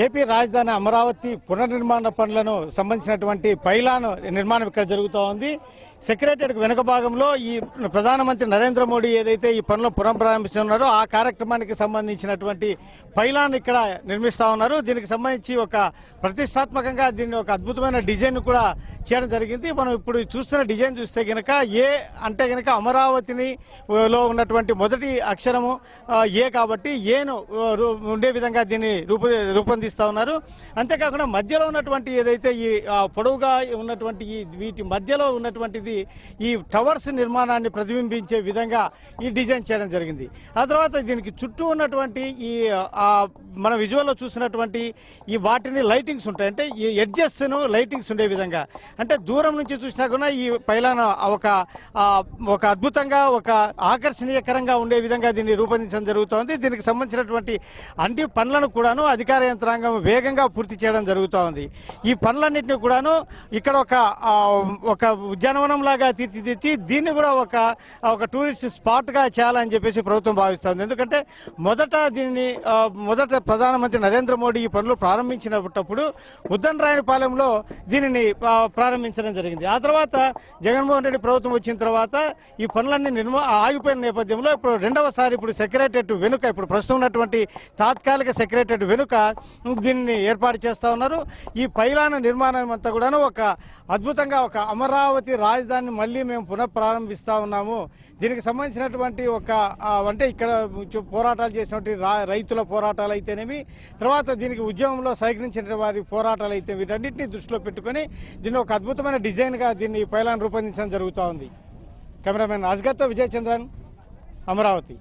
AP రాజధాని అమరావతి పునర్నిర్మాణ పనులను సంబంధించినటువంటి పైలాన్ నిర్మాణం ఇక్కడ జరుగుతూ ఉంది. సెక్రటేరియట్ వెనుక భాగంలో ఈ ప్రధానమంత్రి నరేంద్ర మోడీ ఏదైతే ఈ పనులను పునఃప్రారంభిస్తున్నారో ఆ కార్యక్రమానికి సంబంధించినటువంటి పైలాన్ ఇక్కడ నిర్మిస్తా ఉన్నారు. దీనికి సంబంధించి ఒక ప్రతిష్టాత్మకంగా దీన్ని ఒక అద్భుతమైన డిజైన్ కూడా చేయడం జరిగింది. మనం ఇప్పుడు చూస్తున్న డిజైన్ చూస్తే గనక ఏ అంటే గనక అమరావతిని లో ఉన్నటువంటి మొదటి అక్షరము ఏ కాబట్టి ఏను ఉండే విధంగా దీన్ని రూపొందిస్తా ఉన్నారు. అంతేకాకుండా మధ్యలో ఉన్నటువంటి ఏదైతే ఈ పొడవుగా ఉన్నటువంటి వీటి మధ్యలో ఉన్నటువంటిది ఈ టవర్స్ నిర్మాణాన్ని ప్రతిబింబించే విధంగా ఈ డిజైన్ చేయడం జరిగింది. ఆ తర్వాత దీనికి చుట్టూ ఉన్నటువంటి ఈ మన విజువల్లో చూసినటువంటి ఈ వాటిని లైటింగ్స్ ఉంటాయి, అంటే ఈ ఎడ్జెస్ లైటింగ్స్ ఉండే విధంగా, అంటే దూరం నుంచి చూసినా కూడా ఈ పైలాన్ ఒక అద్భుతంగా ఒక ఆకర్షణీయకరంగా ఉండే విధంగా దీన్ని రూపొందించడం జరుగుతోంది. దీనికి సంబంధించినటువంటి అన్ని పనులను కూడాను అధికార యంత్రాంగం వేగంగా పూర్తి చేయడం జరుగుతూ ఉంది. ఈ పనులన్నింటినీ కూడాను ఇక్కడ ఒక ఉద్యానవనం లాగా తీర్చిదిద్ది దీన్ని కూడా ఒక టూరిస్ట్ స్పాట్ గా చేయాలని చెప్పేసి ప్రభుత్వం భావిస్తోంది. ఎందుకంటే మొదట ప్రధానమంత్రి నరేంద్ర మోడీ ఈ పనులు ప్రారంభించినప్పుడు ఉద్దండరాయనిపాలెంలో దీనిని ప్రారంభించడం జరిగింది. ఆ తర్వాత జగన్మోహన్ రెడ్డి ప్రభుత్వం వచ్చిన తర్వాత ఈ పనులన్నీ ఆగిపోయిన నేపథ్యంలో ఇప్పుడు రెండవసారి ఇప్పుడు సెక్రటేరియట్ వెనుక, ఇప్పుడు ప్రస్తుతం ఉన్నటువంటి తాత్కాలిక సెక్రటేరియట్ వెనుక దీన్ని ఏర్పాటు చేస్తా ఉన్నారు. ఈ పైలాన్ నిర్మాణం అంతా కూడాను ఒక అద్భుతంగా ఒక అమరావతి రాజధానిని మళ్ళీ మేము పునఃప్రారంభిస్తా ఉన్నాము. దీనికి సంబంధించినటువంటి అంటే ఇక్కడ పోరాటాలు చేసినటువంటి రైతుల పోరాటాలు అయితేనేమి, తర్వాత దీనికి ఉద్యమంలో సహకరించిన వారి పోరాటాలు అయితే వీటన్నిటిని దృష్టిలో పెట్టుకొని దీన్ని ఒక అద్భుతమైన డిజైన్గా దీన్ని పైలాన్ రూపొందించడం జరుగుతూ ఉంది. కెమెరామెన్ అజ్గర్తో విజయచంద్రన్, అమరావతి.